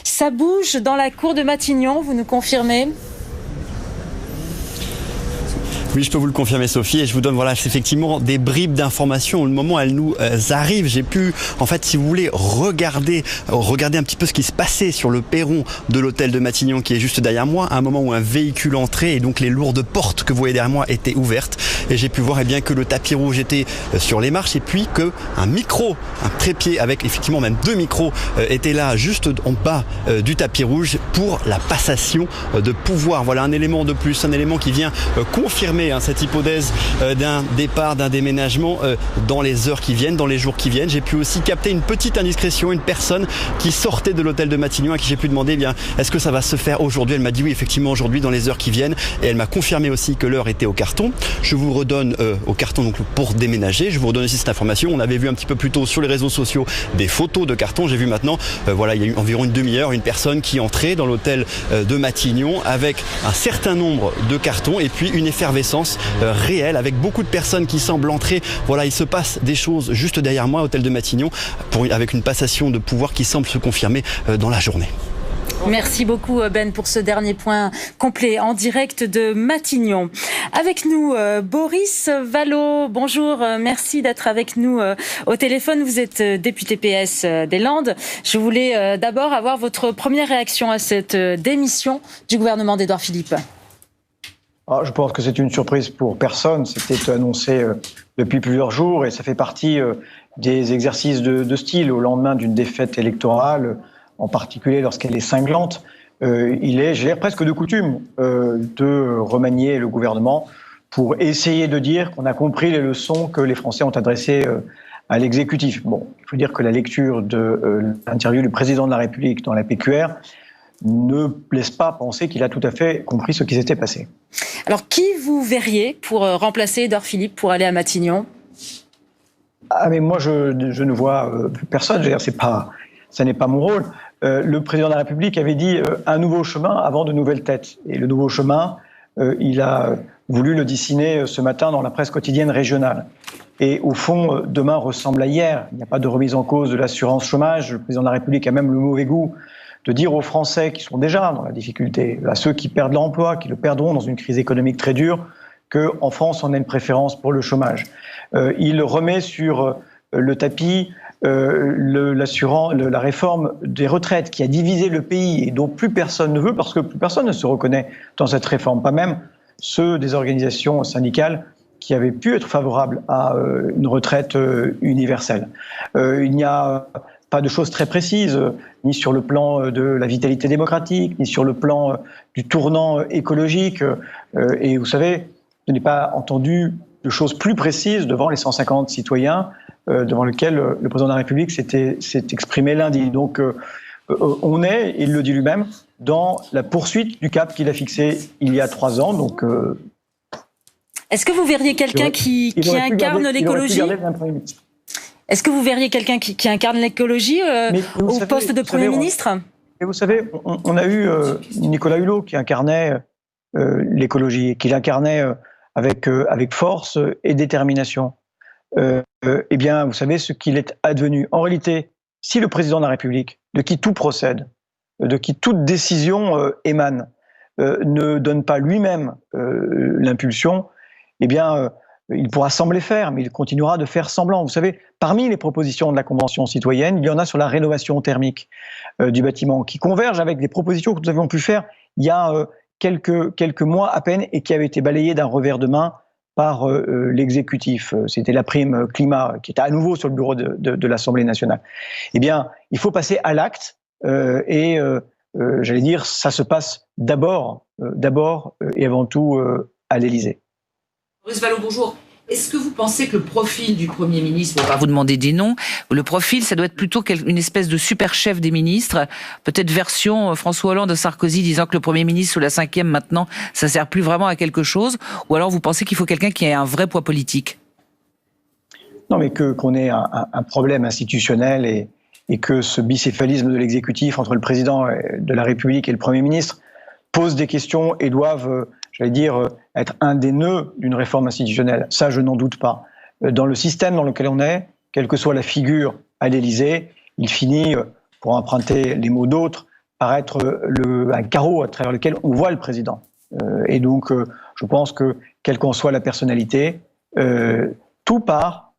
Ça bouge dans la cour de Matignon, vous nous confirmez ? Oui, je peux vous le confirmer, Sophie, et je vous donne effectivement des bribes d'informations. Au moment où elles nous arrivent, j'ai pu, en fait, si vous voulez, regarder un petit peu ce qui se passait sur le perron de l'hôtel de Matignon qui est juste derrière moi, à un moment où un véhicule entrait et donc les lourdes portes que vous voyez derrière moi étaient ouvertes. Et j'ai pu voir que le tapis rouge était sur les marches et puis qu'un micro, un trépied avec effectivement même 2 micros était là juste en bas du tapis rouge pour la passation de pouvoir. Voilà un élément de plus, un élément qui vient confirmer cette hypothèse d'un départ, d'un déménagement dans les heures qui viennent, dans les jours qui viennent. J'ai pu aussi capter une petite indiscrétion, une personne qui sortait de l'hôtel de Matignon à qui j'ai pu demander est-ce que ça va se faire aujourd'hui ? Elle m'a dit oui, effectivement aujourd'hui dans les heures qui viennent, et elle m'a confirmé aussi que l'heure était au carton. Je vous redonne au carton donc pour déménager. Je vous redonne aussi cette information. On avait vu un petit peu plus tôt sur les réseaux sociaux des photos de carton. J'ai vu maintenant, il y a eu environ une demi-heure, une personne qui entrait dans l'hôtel de Matignon avec un certain nombre de cartons et puis une effervescence réelle avec beaucoup de personnes qui semblent entrer. Voilà, il se passe des choses juste derrière moi, hôtel de Matignon, avec une passation de pouvoir qui semble se confirmer dans la journée. Merci beaucoup Ben pour ce dernier point complet en direct de Matignon. Avec nous Boris Vallaud, bonjour, merci d'être avec nous au téléphone. Vous êtes député PS des Landes. Je voulais d'abord avoir votre première réaction à cette démission du gouvernement d'Édouard Philippe. Je pense que c'est une surprise pour personne. C'était annoncé depuis plusieurs jours et ça fait partie des exercices de style au lendemain d'une défaite électorale, en particulier lorsqu'elle est cinglante. Il est, presque de coutume de remanier le gouvernement pour essayer de dire qu'on a compris les leçons que les Français ont adressées à l'exécutif. Bon, il faut dire que la lecture de l'interview du président de la République dans la PQR ne laisse pas penser qu'il a tout à fait compris ce qui s'était passé. Alors, qui vous verriez pour remplacer Édouard Philippe pour aller à Matignon ? Mais moi, je ne vois personne. Ça n'est pas mon rôle. Le président de la République avait dit un nouveau chemin avant de nouvelles têtes. Et le nouveau chemin, il a voulu le dessiner ce matin dans la presse quotidienne régionale. Et au fond, demain ressemble à hier. Il n'y a pas de remise en cause de l'assurance chômage. Le président de la République a même le mauvais goût de dire aux Français qui sont déjà dans la difficulté, à ceux qui perdent l'emploi, qui le perdront dans une crise économique très dure, qu'en France, on a une préférence pour le chômage. Il remet sur le tapis la réforme des retraites qui a divisé le pays et dont plus personne ne veut parce que plus personne ne se reconnaît dans cette réforme, pas même ceux des organisations syndicales qui avaient pu être favorables à une retraite universelle. Il n'y a pas de choses très précises, ni sur le plan de la vitalité démocratique, ni sur le plan du tournant écologique. Et vous savez, je n'ai pas entendu de choses plus précises devant les 150 citoyens devant lesquels le président de la République s'est exprimé lundi. Donc on est, il le dit lui-même, dans la poursuite du cap qu'il a fixé il y a 3 ans. Donc, est-ce que vous verriez quelqu'un qui incarne l'écologie ? Est-ce que vous verriez quelqu'un qui incarne l'écologie au poste de Premier ministre ? Et vous savez, on a eu Nicolas Hulot qui incarnait l'écologie, et qui l'incarnait avec force et détermination. Eh bien, vous savez ce qu'il est advenu. En réalité, si le président de la République, de qui tout procède, de qui toute décision émane, ne donne pas lui-même l'impulsion, eh bien, il pourra sembler faire, mais il continuera de faire semblant. Vous savez, parmi les propositions de la Convention citoyenne, il y en a sur la rénovation thermique du bâtiment, qui convergent avec des propositions que nous avions pu faire il y a quelques mois à peine et qui avaient été balayées d'un revers de main par l'exécutif. C'était la prime climat qui était à nouveau sur le bureau de l'Assemblée nationale. Eh bien, il faut passer à l'acte et j'allais dire, ça se passe d'abord et avant tout à l'Élysée. Boris Vallaud, bonjour. Est-ce que vous pensez que le profil du Premier ministre, on va vous demander des noms, le profil, ça doit être plutôt une espèce de super chef des ministres, peut-être version François Hollande, Sarkozy, disant que le Premier ministre, sous la 5e maintenant, ça sert plus vraiment à quelque chose, ou alors vous pensez qu'il faut quelqu'un qui ait un vrai poids politique ? Non, mais qu'on ait un problème institutionnel et que ce bicéphalisme de l'exécutif entre le président de la République et le Premier ministre pose des questions et doivent, j'allais dire, être un des nœuds d'une réforme institutionnelle. Ça, je n'en doute pas. Dans le système dans lequel on est, quelle que soit la figure à l'Élysée, il finit pour emprunter les mots d'autres, paraître un carreau à travers lequel on voit le président. Et donc, je pense que, quelle qu'en soit la personnalité, tout part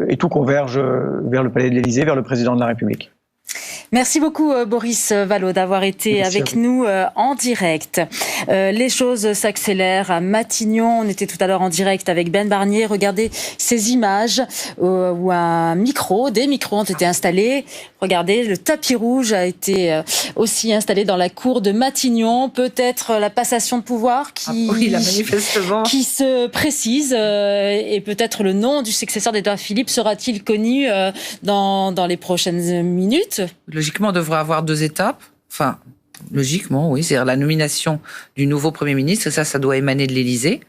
et tout converge vers le palais de l'Élysée, vers le président de la République. Merci beaucoup Boris Vallaud d'avoir été avec nous en direct. Les choses s'accélèrent à Matignon. On était tout à l'heure en direct avec Ben Barnier. Regardez ces images où des micros ont été installés. Regardez, le tapis rouge a été aussi installé dans la cour de Matignon. Peut-être la passation de pouvoir qui se précise et peut-être le nom du successeur d'Édouard Philippe sera-t-il connu dans les prochaines minutes? Logiquement, on devrait avoir 2 étapes. Enfin, logiquement, oui. C'est-à-dire la nomination du nouveau Premier ministre. Ça doit émaner de l'Élysée,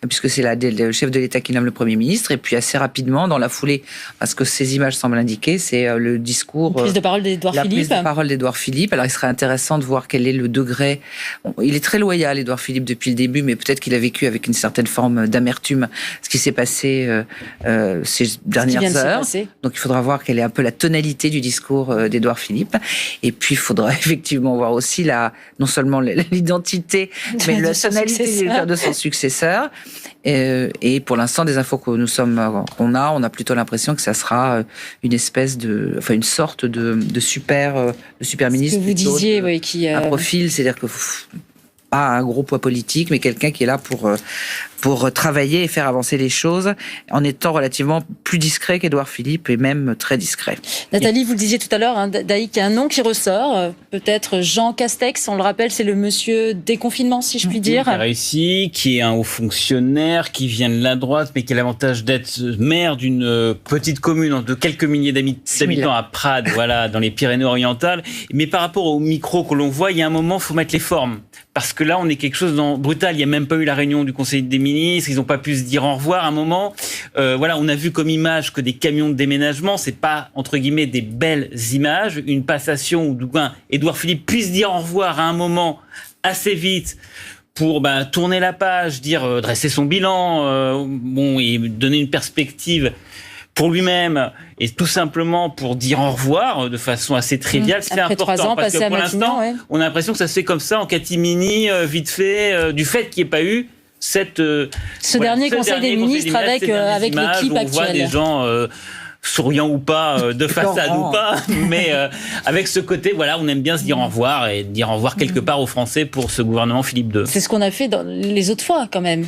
puisque c'est le chef de l'État qui nomme le Premier ministre. Et puis, assez rapidement, dans la foulée, parce que ces images semblent indiquer, c'est le discours... La prise de parole d'Édouard Philippe. La prise de parole d'Édouard Philippe. Alors, il serait intéressant de voir quel est le degré... Il est très loyal, Édouard Philippe, depuis le début, mais peut-être qu'il a vécu avec une certaine forme d'amertume ce qui s'est passé ces dernières heures. Donc, il faudra voir quelle est un peu la tonalité du discours d'Édouard Philippe. Et puis, il faudra effectivement voir aussi non seulement l'identité, mais la tonalité de son successeur. Et pour l'instant, des infos qu'on on a plutôt l'impression que ça sera une sorte de super ministre. Ce que vous disiez, un profil, c'est-à-dire que pas un gros poids politique, mais quelqu'un qui est là pour travailler et faire avancer les choses en étant relativement plus discret qu'Édouard Philippe et même très discret. Nathalie, vous le disiez tout à l'heure, Daïk, il y a un nom qui ressort, peut-être Jean Castex, on le rappelle, c'est le monsieur déconfinement, si je puis dire. Qui a réussi, qui est un haut fonctionnaire, qui vient de la droite, mais qui a l'avantage d'être maire d'une petite commune de quelques milliers d'habitants à Prades, voilà, dans les Pyrénées-Orientales. Mais par rapport au micro que l'on voit, il y a un moment, il faut mettre les formes. Parce que là, on est quelque chose de brutal. Il n'y a même pas eu la réunion du Conseil des ministres. Ils n'ont pas pu se dire au revoir à un moment. On a vu comme image que des camions de déménagement, c'est pas, entre guillemets, des belles images. Une passation où Édouard Philippe puisse dire au revoir à un moment assez vite pour tourner la page, dresser son bilan, et donner une perspective pour lui-même et tout simplement pour dire au revoir de façon assez triviale, c'est important. 3 ans parce que pour l'instant, on a l'impression que ça se fait comme ça en catimini, vite fait, du fait qu'il n'y ait pas eu ce dernier Conseil des ministres avec l'équipe actuelle. On voit des gens souriants ou pas, de façade ou pas, mais avec ce côté, on aime bien se dire au revoir et dire au revoir quelque part aux Français pour ce gouvernement Philippe II. C'est ce qu'on a fait les autres fois quand même.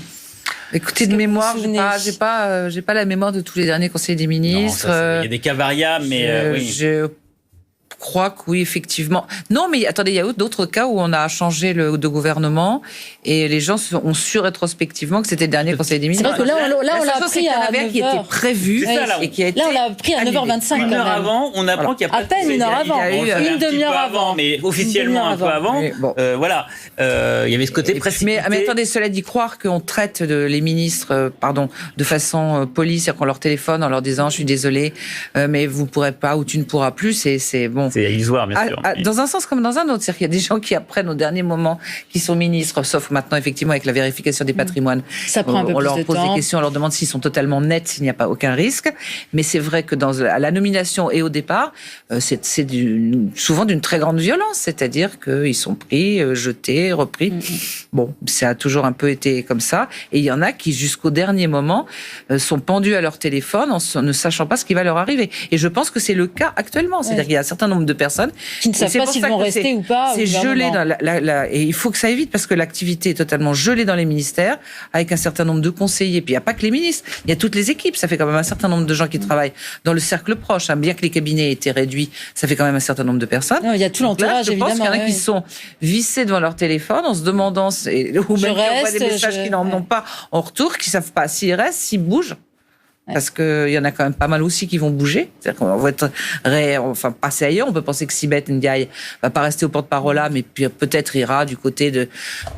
Écoutez, de mémoire, j'ai pas la mémoire de tous les derniers conseils des ministres. Il y a des cas variables, mais oui. Je crois que oui, effectivement. Non, mais attendez, il y a d'autres cas où on a changé de gouvernement et les gens ont su rétrospectivement que c'était le dernier conseil des ministres. C'est vrai que là on l'a appris à 9h. Qui était prévu et qui a été là on l'a appris à 9h25 Une heure avant, on apprend qu'il y a pas à peine une heure avant, une demi-heure avant, mais officiellement un peu avant. Il y avait ce côté précipité. Mais attendez, cela dit, croire qu'on traite les ministres, de façon polie, c'est-à-dire qu'on leur téléphone en leur disant je suis désolé, mais vous ne pourrez pas ou tu ne pourras plus, c'est bon. C'est illusoire, bien sûr. Dans un sens comme dans un autre, c'est-à-dire qu'il y a des gens qui apprennent au dernier moment qui sont ministres, sauf maintenant effectivement avec la vérification des patrimoines. Ça prend un peu plus de temps. On leur pose des questions, on leur demande s'ils sont totalement nets, s'il n'y a pas aucun risque. Mais c'est vrai que à la nomination et au départ, c'est souvent d'une très grande violence, c'est-à-dire qu'ils sont pris, jetés, repris. Bon, ça a toujours un peu été comme ça. Et il y en a qui, jusqu'au dernier moment, sont pendus à leur téléphone en ne sachant pas ce qui va leur arriver. Et je pense que c'est le cas actuellement. C'est-à-dire qu'il y a un certain nombre de personnes qui ne savent pas s'ils vont rester ou pas. C'est gelé et il faut que ça aille vite parce que l'activité est totalement gelée dans les ministères avec un certain nombre de conseillers. Puis il n'y a pas que les ministres, il y a toutes les équipes. Ça fait quand même un certain nombre de gens qui travaillent dans le cercle proche. Bien que les cabinets aient été réduits, ça fait quand même un certain nombre de personnes. Non, il y a tout l'entourage, évidemment. Je pense qu'il y en a qui sont vissés devant leur téléphone en se demandant, ou même qui envoient des messages qui n'en ont pas en retour, qui ne savent pas s'ils restent, s'ils bougent. Parce qu'il y en a quand même pas mal aussi qui vont bouger. C'est-à-dire qu'on va passer ailleurs. On peut penser que Sibeth Ndiaye va pas rester au porte-parole là, mais peut-être ira du côté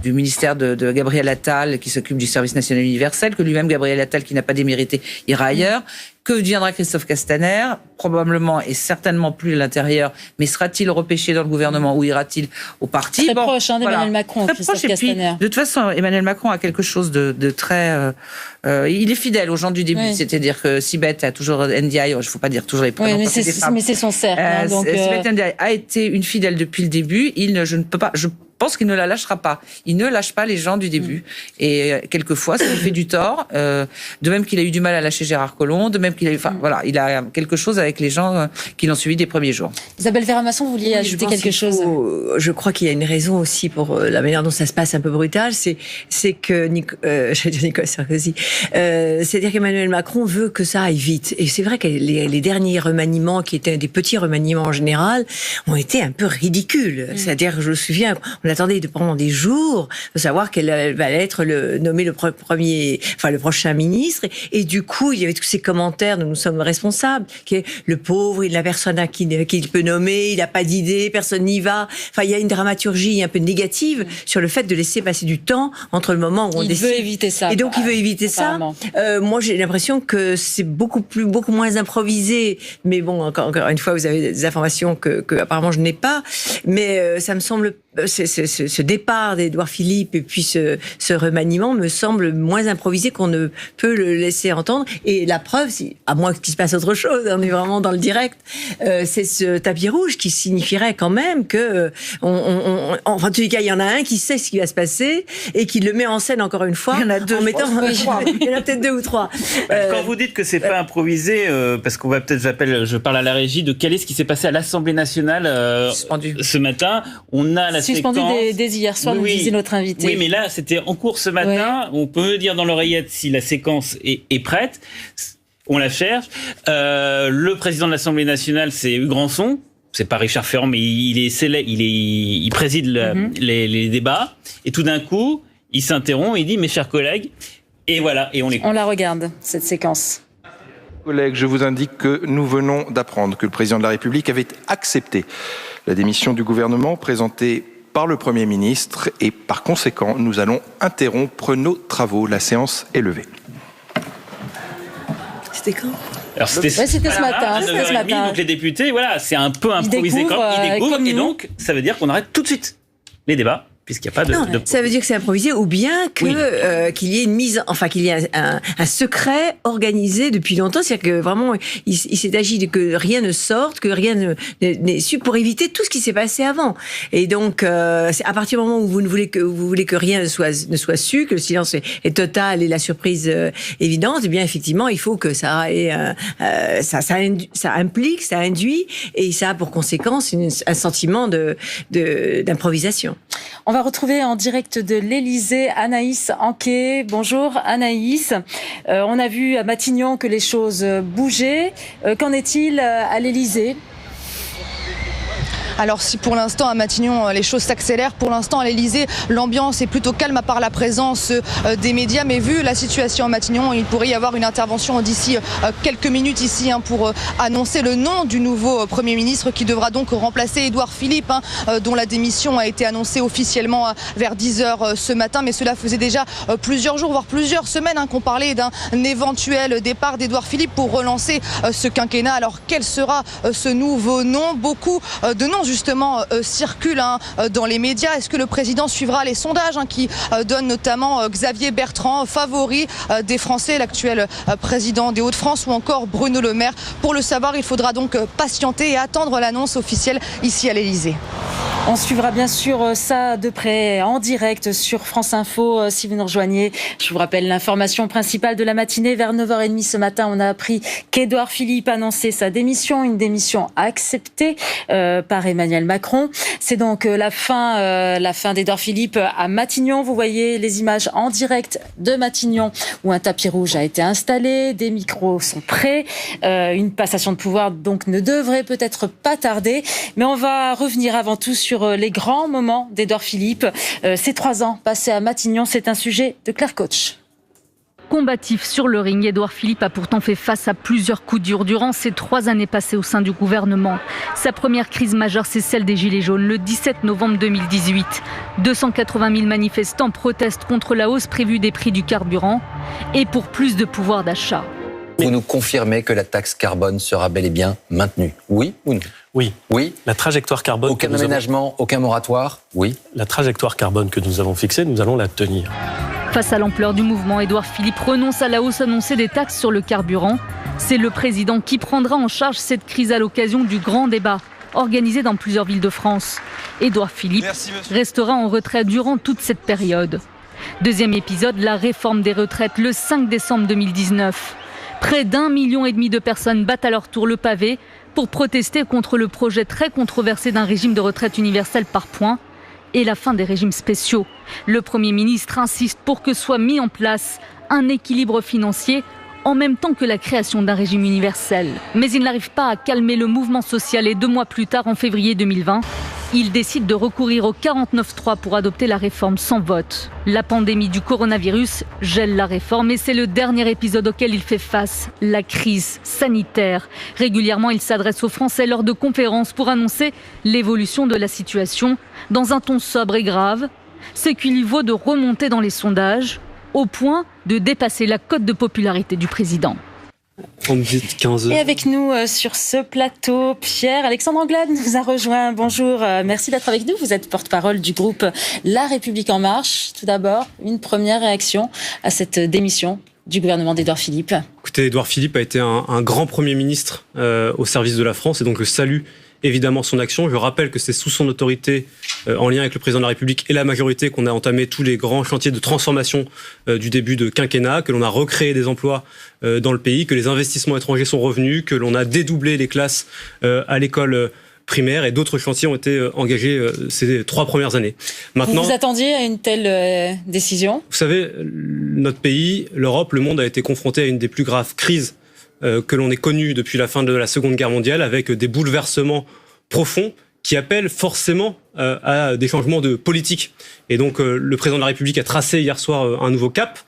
du ministère de Gabriel Attal, qui s'occupe du service national universel, que lui-même, Gabriel Attal, qui n'a pas démérité, ira ailleurs. Que deviendra Christophe Castaner? Probablement et certainement plus à l'intérieur, mais sera-t-il repêché dans le gouvernement ou ira-t-il au parti? Très proche d'Emmanuel Macron, très Christophe proche. Castaner. Et puis, de toute façon, Emmanuel Macron a quelque chose de très... il est fidèle aux gens du début, c'est-à-dire que Sibeth a toujours Ndiaye, il ne faut pas dire toujours les prénoms. Oui, mais c'est son cercle. Sibeth Ndiaye a été une fidèle depuis le début. Je pense qu'il ne la lâchera pas. Il ne lâche pas les gens du début. Et quelquefois, ça lui fait du tort. De même qu'il a eu du mal à lâcher Gérard Collomb, de même qu'il a eu... Enfin, voilà, il a quelque chose avec les gens qui l'ont suivi des premiers jours. Isabelle Verra-Masson, vous vouliez ajouter quelque chose? Je crois qu'il y a une raison aussi pour la manière dont ça se passe un peu brutal, c'est que Nicolas Sarkozy, c'est-à-dire qu'Emmanuel Macron veut que ça aille vite. Et c'est vrai que les derniers remaniements, qui étaient des petits remaniements en général, ont été un peu ridicules. C'est-à-dire, je me souviens, on attendait pendant des jours de savoir qu'elle allait être nommée le prochain ministre. Et du coup, il y avait tous ces commentaires dont nous sommes responsables, qui est le pauvre, la personne à qui il peut nommer, il n'a pas d'idée, personne n'y va. Enfin, il y a une dramaturgie un peu négative sur le fait de laisser passer du temps entre le moment où on décide. Il veut éviter ça. Et donc, il veut éviter ça. Moi, j'ai l'impression que c'est beaucoup moins improvisé. Mais bon, encore une fois, vous avez des informations que apparemment je n'ai pas. Mais ça me semble... Ce départ d'Édouard Philippe et puis ce remaniement me semble moins improvisé qu'on ne peut le laisser entendre. Et la preuve, à moins qu'il se passe autre chose, on est vraiment dans le direct, c'est ce tapis rouge qui signifierait quand même que, enfin, en tous les cas, il y en a un qui sait ce qui va se passer et qui le met en scène encore une fois. Il y en a deux, il y en a peut-être 2 ou 3. Quand vous dites que c'est pas improvisé, parce qu'on va peut-être, je parle à la régie, de quel est ce qui s'est passé à l'Assemblée nationale ce matin. On a la suspendu dès hier soir, nous disait notre invité. Oui, mais là, c'était en cours ce matin. On peut dire dans l'oreillette si la séquence est prête. On la cherche. Le président de l'Assemblée nationale, c'est Hugues Rançon. C'est pas Richard Ferrand, mais il préside les débats. Et tout d'un coup, il s'interrompt et il dit, mes chers collègues, et voilà, et on l'écoute. On la regarde, cette séquence. Collègues, je vous indique que nous venons d'apprendre que le président de la République avait accepté la démission du gouvernement présentée par le Premier ministre et par conséquent, nous allons interrompre nos travaux. La séance est levée. C'était quand? Alors c'était ce matin. Donc les députés, voilà, c'est un peu improvisé quand ils découvrent, et donc ça veut dire qu'on arrête tout de suite les débats. Puisqu'il n'y a pas de... Ça veut dire que c'est improvisé, ou bien qu'il y ait qu'il y ait un secret organisé depuis longtemps, c'est-à-dire que vraiment il s'est agi de que rien ne sorte, que rien n'est su pour éviter tout ce qui s'est passé avant. Et donc c'est à partir du moment où vous voulez que rien ne soit su, que le silence est total et la surprise évidente, eh bien effectivement il faut que ça ait ça implique, ça induit et ça a pour conséquence un sentiment d'improvisation. On va retrouver en direct de l'Élysée Anaïs Anquet. Bonjour Anaïs. On a vu à Matignon que les choses bougeaient. Qu'en est-il à l'Élysée ? Alors si pour l'instant à Matignon les choses s'accélèrent, pour l'instant à l'Élysée l'ambiance est plutôt calme à part la présence des médias, mais vu la situation à Matignon, il pourrait y avoir une intervention d'ici quelques minutes ici pour annoncer le nom du nouveau Premier ministre qui devra donc remplacer Édouard Philippe, dont la démission a été annoncée officiellement vers 10h ce matin, mais cela faisait déjà plusieurs jours, voire plusieurs semaines qu'on parlait d'un éventuel départ d'Édouard Philippe pour relancer ce quinquennat. Alors quel sera ce nouveau nom ? Beaucoup de noms justement circulent dans les médias. Est-ce que le président suivra les sondages qui donnent notamment Xavier Bertrand favori des Français, l'actuel président des Hauts-de-France, ou encore Bruno Le Maire? Pour le savoir, il faudra donc patienter et attendre l'annonce officielle ici à l'Élysée. On suivra bien sûr ça de près en direct sur France Info si vous nous rejoignez. Je vous rappelle l'information principale de la matinée. Vers 9h30 ce matin, on a appris qu'Édouard Philippe annonçait sa démission, une démission acceptée par Emmanuel Macron. C'est donc la fin d'Édouard Philippe à Matignon. Vous voyez les images en direct de Matignon où un tapis rouge a été installé, des micros sont prêts. Une passation de pouvoir donc ne devrait peut-être pas tarder. Mais on va revenir avant tout sur les grands moments d'Édouard Philippe. Ces 3 ans passés à Matignon, c'est un sujet de Claire Koch. Combatif sur le ring, Édouard Philippe a pourtant fait face à plusieurs coups durs durant ces 3 années passées au sein du gouvernement. Sa première crise majeure, c'est celle des Gilets jaunes, le 17 novembre 2018. 280 000 manifestants protestent contre la hausse prévue des prix du carburant et pour plus de pouvoir d'achat. Vous nous confirmez que la taxe carbone sera bel et bien maintenue? Oui ou non? Oui. Oui. La trajectoire carbone. Aucun aménagement, aucun moratoire? Oui. La trajectoire carbone que nous avons fixée, nous allons la tenir. Face à l'ampleur du mouvement, Édouard Philippe renonce à la hausse annoncée des taxes sur le carburant. C'est le président qui prendra en charge cette crise à l'occasion du grand débat organisé dans plusieurs villes de France. Édouard Philippe restera en retrait durant toute cette période. Deuxième épisode, la réforme des retraites le 5 décembre 2019. Près d'1,5 million de personnes battent à leur tour le pavé pour protester contre le projet très controversé d'un régime de retraite universel par points et la fin des régimes spéciaux. Le Premier ministre insiste pour que soit mis en place un équilibre financier en même temps que la création d'un régime universel. Mais il n'arrive pas à calmer le mouvement social et 2 mois plus tard, en février 2020, il décide de recourir au 49.3 pour adopter la réforme sans vote. La pandémie du coronavirus gèle la réforme et c'est le dernier épisode auquel il fait face, la crise sanitaire. Régulièrement, il s'adresse aux Français lors de conférences pour annoncer l'évolution de la situation dans un ton sobre et grave. C'est qu'il y vaut de remonter dans les sondages au point de dépasser la cote de popularité du président. Et avec nous sur ce plateau, Pierre-Alexandre Anglade nous a rejoint. Bonjour, merci d'être avec nous. Vous êtes porte-parole du groupe La République En Marche. Tout d'abord, une première réaction à cette démission du gouvernement d'Édouard Philippe. Écoutez, Édouard Philippe a été un grand Premier ministre au service de la France et donc je salue évidemment son action. Je rappelle que c'est sous son autorité, en lien avec le président de la République et la majorité, qu'on a entamé tous les grands chantiers de transformation du début de quinquennat, que l'on a recréé des emplois dans le pays, que les investissements étrangers sont revenus, que l'on a dédoublé les classes à l'école primaire et d'autres chantiers ont été engagés ces 3 premières années. Maintenant, vous attendiez à une telle décision? Vous savez, notre pays, l'Europe, le monde a été confronté à une des plus graves crises que l'on ait connu depuis la fin de la Seconde Guerre mondiale, avec des bouleversements profonds qui appellent forcément à des changements de politique. Et donc le président de la République a tracé hier soir un nouveau cap,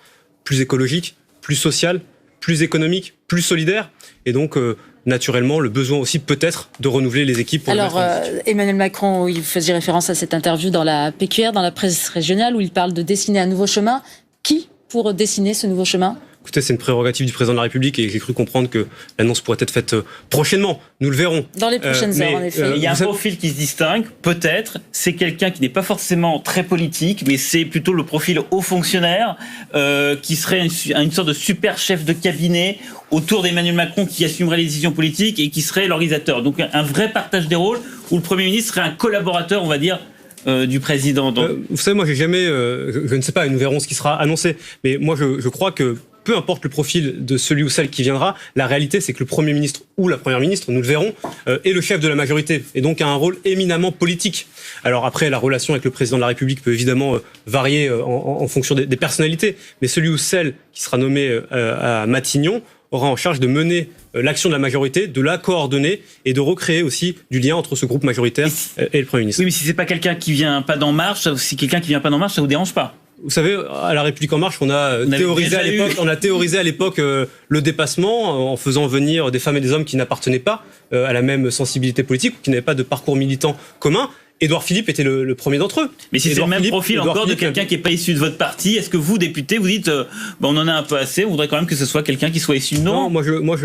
plus écologique, plus social, plus économique, plus solidaire. Et donc naturellement le besoin aussi peut-être de renouveler les équipes. Pour Alors Emmanuel Macron, il faisait référence à cette interview dans la PQR, dans la presse régionale, où il parle de dessiner un nouveau chemin. Qui pour dessiner ce nouveau chemin? Écoutez, c'est une prérogative du président de la République et j'ai cru comprendre que l'annonce pourrait être faite prochainement. Nous le verrons. Dans les prochaines heures, en effet. Il y a un profil qui se distingue, peut-être. C'est quelqu'un qui n'est pas forcément très politique, mais c'est plutôt le profil haut fonctionnaire, qui serait une sorte de super chef de cabinet autour d'Emmanuel Macron qui assumerait les décisions politiques et qui serait l'organisateur. Donc un vrai partage des rôles où le Premier ministre serait un collaborateur, on va dire, du président. Donc... vous savez, moi j'ai jamais, je ne sais pas, nous verrons ce qui sera annoncé, mais moi je crois que peu importe le profil de celui ou celle qui viendra, la réalité c'est que le Premier ministre ou la Première ministre, nous le verrons, est le chef de la majorité et donc a un rôle éminemment politique. Alors après, la relation avec le président de la République peut évidemment varier en fonction des personnalités, mais celui ou celle qui sera nommé à Matignon aura en charge de mener l'action de la majorité, de la coordonner et de recréer aussi du lien entre ce groupe majoritaire et le Premier ministre. Oui, mais si c'est pas quelqu'un qui vient pas d'En Marche, si quelqu'un qui vient pas d'En Marche, ça vous dérange pas? Vous savez, à La République En Marche, on a théorisé à l'époque le dépassement en faisant venir des femmes et des hommes qui n'appartenaient pas à la même sensibilité politique, qui n'avaient pas de parcours militant commun. Édouard Philippe était le premier d'entre eux. Mais si c'est le même profil encore de quelqu'un qui n'est pas issu de votre parti, est-ce que vous, député, vous dites on en a un peu assez, on voudrait quand même que ce soit quelqu'un qui soit issu de nous? Non,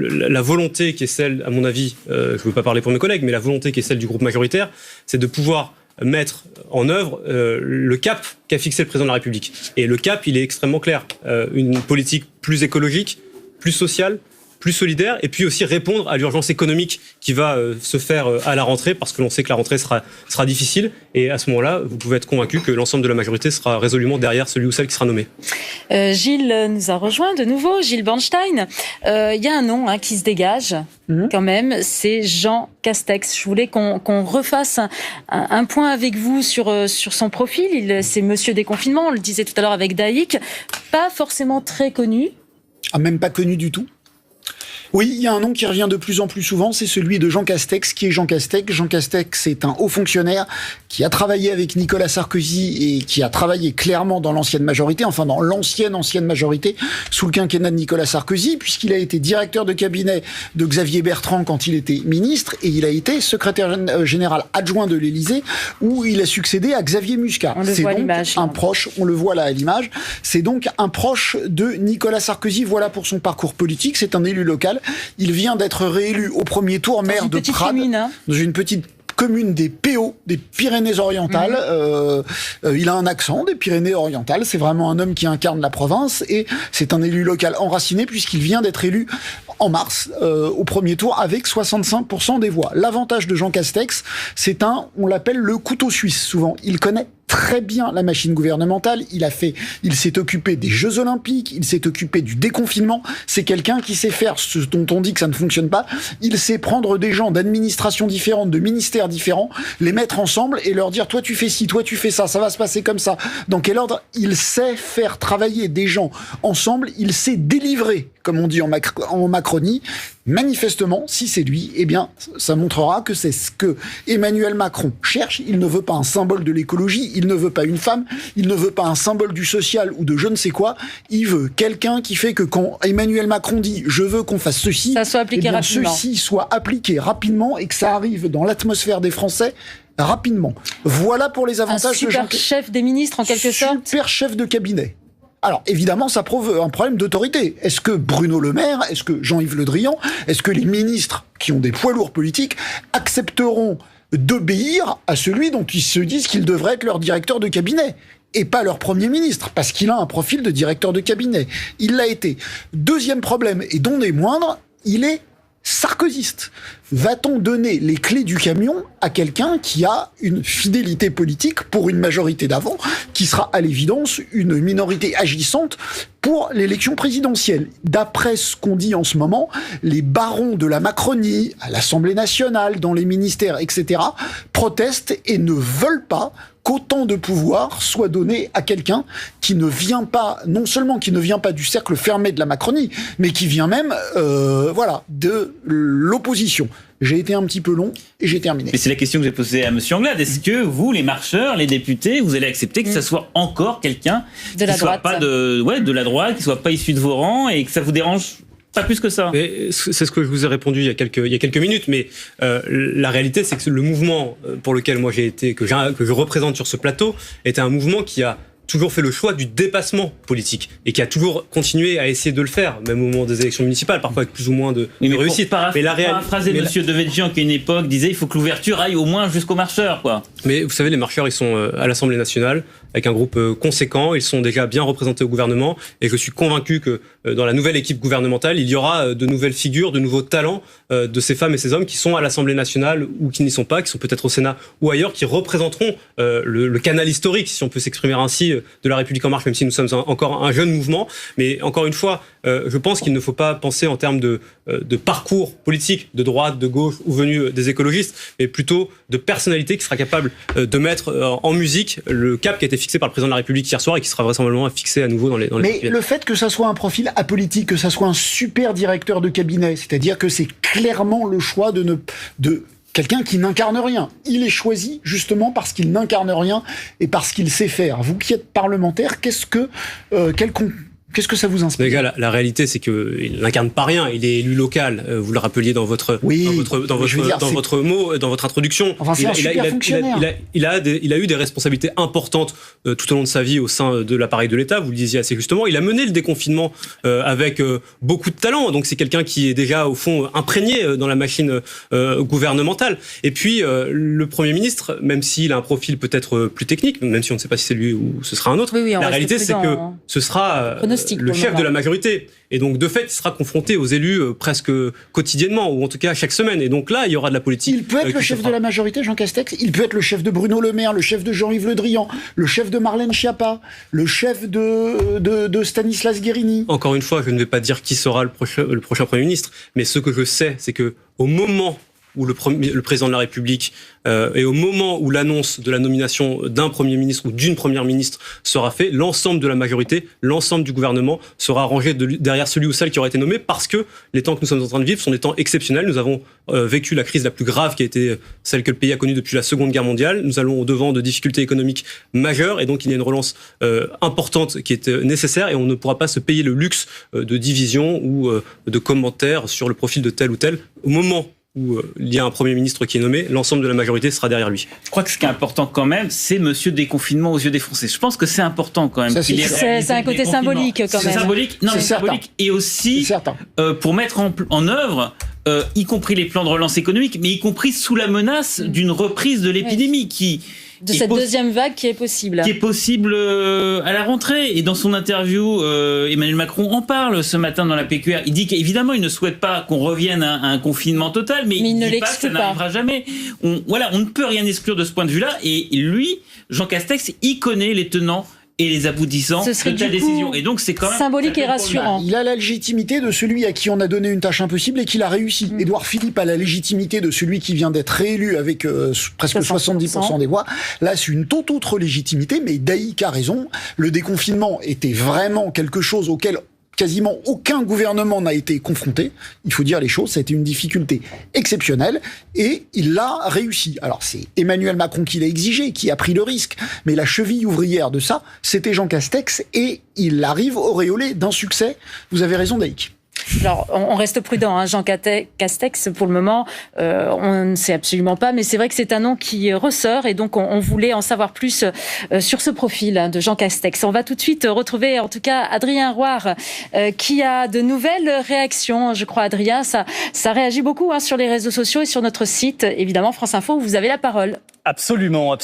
la volonté qui est celle, à mon avis, je ne veux pas parler pour mes collègues, mais la volonté qui est celle du groupe majoritaire, c'est de pouvoir mettre en œuvre le cap qu'a fixé le président de la République. Et le cap, il est extrêmement clair. Une politique plus écologique, plus sociale, plus solidaire, et puis aussi répondre à l'urgence économique qui va se faire à la rentrée, parce que l'on sait que la rentrée sera difficile, et à ce moment-là, vous pouvez être convaincu que l'ensemble de la majorité sera résolument derrière celui ou celle qui sera nommé. Gilles nous a rejoint de nouveau, Gilles Bornstein. Il y a un nom qui se dégage, quand même, c'est Jean Castex. Je voulais qu'on refasse un point avec vous sur son profil. C'est monsieur déconfinement, on le disait tout à l'heure avec Daïc, pas forcément très connu. Même pas connu du tout. Oui, il y a un nom qui revient de plus en plus souvent, c'est celui de Jean Castex. Qui est Jean Castex ? Jean Castex, c'est un haut fonctionnaire qui a travaillé avec Nicolas Sarkozy et qui a travaillé clairement dans l'ancienne majorité, enfin dans l'ancienne majorité, sous le quinquennat de Nicolas Sarkozy, puisqu'il a été directeur de cabinet de Xavier Bertrand quand il était ministre, et il a été secrétaire général adjoint de l'Élysée, où il a succédé à Xavier Muscat. C'est donc un proche, on le voit là à l'image, c'est donc un proche de Nicolas Sarkozy. Voilà pour son parcours politique, c'est un élu local. Il vient d'être réélu au premier tour maire de Prades, dans une petite commune des PO, des Pyrénées-Orientales. Il a un accent des Pyrénées-Orientales. C'est vraiment un homme qui incarne la province et c'est un élu local enraciné puisqu'il vient d'être élu en mars au premier tour avec 65% des voix. L'avantage de Jean Castex, on l'appelle le couteau suisse souvent. Il connaît très bien la machine gouvernementale. Il s'est occupé des Jeux Olympiques, il s'est occupé du déconfinement. C'est quelqu'un qui sait faire ce dont on dit que ça ne fonctionne pas. Il sait prendre des gens d'administrations différentes, de ministères différents, les mettre ensemble et leur dire toi tu fais ci, toi tu fais ça, ça va se passer comme ça. Dans quel ordre ? Il sait faire travailler des gens ensemble, il sait délivrer, comme on dit en Macronie. Manifestement, si c'est lui, eh bien, ça montrera que c'est ce que Emmanuel Macron cherche. Il ne veut pas un symbole de l'écologie, il ne veut pas une femme, il ne veut pas un symbole du social ou de je ne sais quoi. Il veut quelqu'un qui fait que quand Emmanuel Macron dit « je veux qu'on fasse ceci », ça soit appliqué rapidement. Ceci soit appliqué rapidement et que ça arrive dans l'atmosphère des Français rapidement. Voilà pour les avantages de Jean... super chef des ministres en quelque sorte. Super chef de cabinet. Alors, évidemment, ça prouve un problème d'autorité. Est-ce que Bruno Le Maire, est-ce que Jean-Yves Le Drian, est-ce que les ministres qui ont des poids lourds politiques accepteront d'obéir à celui dont ils se disent qu'il devrait être leur directeur de cabinet et pas leur Premier ministre, parce qu'il a un profil de directeur de cabinet. Il l'a été. Deuxième problème, et dont des moindres, il est sarkozyste. Va-t-on donner les clés du camion à quelqu'un qui a une fidélité politique pour une majorité d'avant, qui sera à l'évidence une minorité agissante pour l'élection présidentielle ? D'après ce qu'on dit en ce moment, les barons de la Macronie, à l'Assemblée nationale, dans les ministères, etc., protestent et ne veulent pas qu'autant de pouvoir soit donné à quelqu'un qui ne vient pas, non seulement qui ne vient pas du cercle fermé de la Macronie, mais qui vient même, de l'opposition. J'ai été un petit peu long et j'ai terminé. Mais c'est la question que j'ai posée à M. Anglade. Est-ce que vous, les marcheurs, les députés, vous allez accepter que ça soit encore quelqu'un de la droite, soit pas de la droite, qui soit pas issu de vos rangs et que ça vous dérange pas plus que ça? Mais c'est ce que je vous ai répondu il y a quelques minutes, mais la réalité, c'est que le mouvement pour lequel moi j'ai été, que je représente sur ce plateau, était un mouvement qui a toujours fait le choix du dépassement politique et qui a toujours continué à essayer de le faire, même au moment des élections municipales, parfois avec plus ou moins de réussite. Mais la réalité, M. Devedjian, qui à une époque disait il faut que l'ouverture aille au moins jusqu'aux marcheurs, quoi. Mais vous savez, les marcheurs, ils sont à l'Assemblée nationale avec un groupe conséquent, ils sont déjà bien représentés au gouvernement et je suis convaincu que dans la nouvelle équipe gouvernementale, il y aura de nouvelles figures, de nouveaux talents de ces femmes et ces hommes qui sont à l'Assemblée nationale ou qui n'y sont pas, qui sont peut-être au Sénat ou ailleurs, qui représenteront le canal historique, si on peut s'exprimer ainsi, de la République en marche, même si nous sommes encore un jeune mouvement. Mais encore une fois, je pense qu'il ne faut pas penser en termes de parcours politique, de droite, de gauche ou venu des écologistes, mais plutôt de personnalité qui sera capable de mettre en musique le cap qui a été fixé par le président de la République hier soir et qui sera vraisemblablement fixé à nouveau dans les Mais le fait que ça soit un profil apolitique, que ça soit un super directeur de cabinet, c'est-à-dire que c'est clairement le choix de quelqu'un qui n'incarne rien. Il est choisi justement parce qu'il n'incarne rien et parce qu'il sait faire. Vous qui êtes parlementaire, qu'est-ce que ça vous inspire ? Les gars, la réalité, c'est qu'il n'incarne pas rien. Il est élu local. Vous le rappeliez dans votre introduction. Enfin, c'est un super fonctionnaire. Il a eu des responsabilités importantes tout au long de sa vie au sein de l'appareil de l'État. Vous le disiez assez justement. Il a mené le déconfinement avec beaucoup de talent. Donc c'est quelqu'un qui est déjà au fond imprégné dans la machine gouvernementale. Et puis le Premier ministre, même s'il a un profil peut-être plus technique, même si on ne sait pas si c'est lui ou ce sera un autre, la réalité c'est que ce sera le chef de la majorité. Et donc, de fait, il sera confronté aux élus presque quotidiennement, ou en tout cas chaque semaine. Et donc là, il y aura de la politique. Il peut être le chef de la majorité, Jean Castex. Il peut être le chef de Bruno Le Maire, le chef de Jean-Yves Le Drian, le chef de Marlène Schiappa, le chef de Stanislas Guerini. Encore une fois, je ne vais pas dire qui sera le prochain Premier ministre, mais ce que je sais, c'est que au moment où le président de la République et au moment où l'annonce de la nomination d'un Premier ministre ou d'une Première ministre sera fait, l'ensemble de la majorité, l'ensemble du gouvernement sera rangé derrière celui ou celle qui aura été nommé, parce que les temps que nous sommes en train de vivre sont des temps exceptionnels. Nous avons vécu la crise la plus grave qui a été celle que le pays a connue depuis la Seconde Guerre mondiale. Nous allons au-devant de difficultés économiques majeures, et donc il y a une relance importante qui est nécessaire, et on ne pourra pas se payer le luxe de division ou de commentaires sur le profil de tel ou tel. Au moment où il y a un Premier ministre qui est nommé, l'ensemble de la majorité sera derrière lui. Je crois que ce qui est important quand même, c'est monsieur déconfinement aux yeux des Français. Je pense que c'est important quand même. C'est un côté symbolique quand même. C'est symbolique, non, c'est symbolique, et aussi pour mettre en œuvre y compris les plans de relance économique, mais y compris sous la menace d'une reprise de l'épidémie de cette deuxième vague qui est possible. Qui est possible à la rentrée. Et dans son interview, Emmanuel Macron en parle ce matin dans la PQR. Il dit qu'évidemment, il ne souhaite pas qu'on revienne à un confinement total, mais il ne dit pas que ça n'arrivera jamais. On ne peut rien exclure de ce point de vue-là. Et lui, Jean Castex, il connaît les tenants et les aboutissants de telle décision. Et donc, c'est quand même symbolique et rassurant. Il a la légitimité de celui à qui on a donné une tâche impossible et qu'il a réussi. Édouard Philippe a la légitimité de celui qui vient d'être réélu avec presque 70% des voix. Là, c'est une toute autre légitimité, mais Daïk a raison. Le déconfinement était vraiment quelque chose auquel quasiment aucun gouvernement n'a été confronté. Il faut dire les choses, ça a été une difficulté exceptionnelle et il l'a réussi. Alors c'est Emmanuel Macron qui l'a exigé, qui a pris le risque, mais la cheville ouvrière de ça, c'était Jean Castex et il arrive auréolé d'un succès. Vous avez raison, Daïk. Alors, on reste prudent, hein. Jean Castex, pour le moment, on ne sait absolument pas, mais c'est vrai que c'est un nom qui ressort et donc on voulait en savoir plus sur ce profil de Jean Castex. On va tout de suite retrouver, en tout cas, Adrien Roire, qui a de nouvelles réactions. Je crois, Adrien, ça réagit beaucoup sur les réseaux sociaux et sur notre site, évidemment, France Info, où vous avez la parole. Absolument,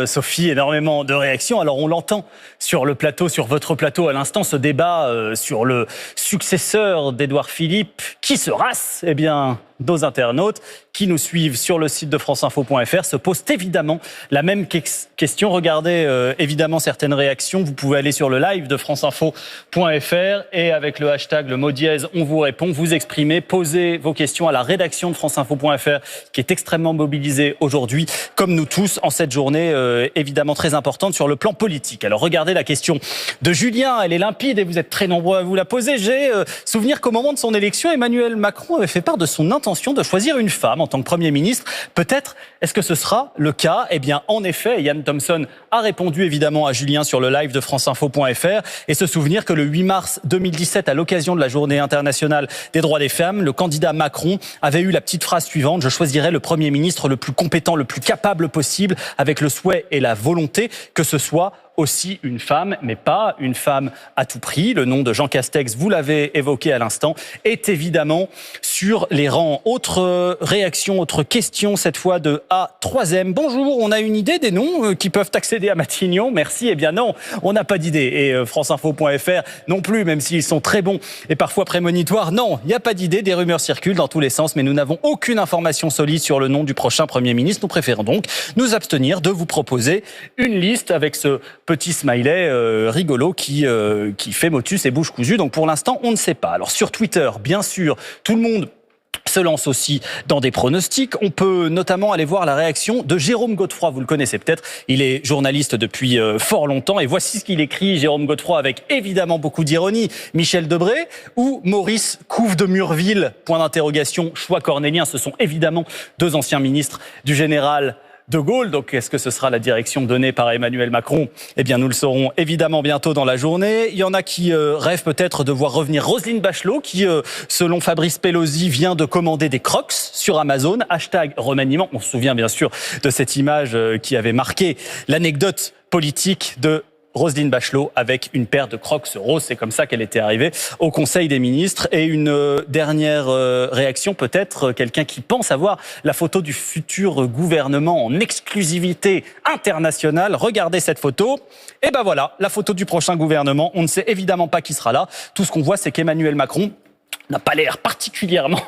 Sophie, énormément de réactions. Alors on l'entend sur le plateau, sur votre plateau à l'instant, ce débat sur le successeur d'Édouard Philippe. Qui sera-ce ? Eh bien, nos internautes qui nous suivent sur le site de franceinfo.fr se posent évidemment la même question. Regardez évidemment certaines réactions. Vous pouvez aller sur le live de franceinfo.fr et avec le hashtag, le mot dièse, on vous répond. Vous exprimez, posez vos questions à la rédaction de franceinfo.fr qui est extrêmement mobilisée aujourd'hui, comme nous tous, en cette journée évidemment très importante sur le plan politique. Alors regardez la question de Julien, elle est limpide et vous êtes très nombreux à vous la poser. J'ai souvenir qu'au moment de son élection, Emmanuel Macron avait fait part de son intention de choisir une femme en tant que Premier ministre. Peut-être, est-ce que ce sera le cas ? Eh bien, en effet, Yann Thompson a répondu évidemment à Julien sur le live de franceinfo.fr et se souvenir que le 8 mars 2017, à l'occasion de la Journée internationale des droits des femmes, le candidat Macron avait eu la petite phrase suivante: je choisirai le Premier ministre le plus compétent, le plus capable possible, avec le souhait et la volonté que ce soit aussi une femme, mais pas une femme à tout prix. Le nom de Jean Castex, vous l'avez évoqué à l'instant, est évidemment sur les rangs. Autre réaction, autre question, cette fois de A3M. Bonjour, on a une idée des noms qui peuvent accéder à Matignon ? Merci. Eh bien non, on n'a pas d'idée. Et franceinfo.fr non plus, même s'ils sont très bons et parfois prémonitoires. Non, il n'y a pas d'idée. Des rumeurs circulent dans tous les sens, mais nous n'avons aucune information solide sur le nom du prochain Premier ministre. Nous préférons donc nous abstenir de vous proposer une liste avec ce petit smiley rigolo qui fait motus et bouche cousue. Donc pour l'instant, on ne sait pas. Alors sur Twitter, bien sûr, tout le monde se lance aussi dans des pronostics. On peut notamment aller voir la réaction de Jérôme Godefroy. Vous le connaissez peut-être. Il est journaliste depuis fort longtemps. Et voici ce qu'il écrit, Jérôme Godefroy, avec évidemment beaucoup d'ironie. Michel Debré ou Maurice Couve de Murville ? Point d'interrogation. Choix cornélien. Ce sont évidemment deux anciens ministres du général de Gaulle. Donc, est-ce que ce sera la direction donnée par Emmanuel Macron ? Eh bien, nous le saurons évidemment bientôt dans la journée. Il y en a qui rêvent peut-être de voir revenir Roselyne Bachelot, qui, selon Fabrice Pelosi, vient de commander des Crocs sur Amazon. Hashtag remaniement. On se souvient bien sûr de cette image qui avait marqué l'anecdote politique de Roselyne Bachelot avec une paire de Crocs roses. C'est comme ça qu'elle était arrivée au Conseil des ministres. Et une dernière réaction, peut-être quelqu'un qui pense avoir la photo du futur gouvernement en exclusivité internationale. Regardez cette photo. Et ben voilà, la photo du prochain gouvernement. On ne sait évidemment pas qui sera là. Tout ce qu'on voit, c'est qu'Emmanuel Macron n'a pas l'air particulièrement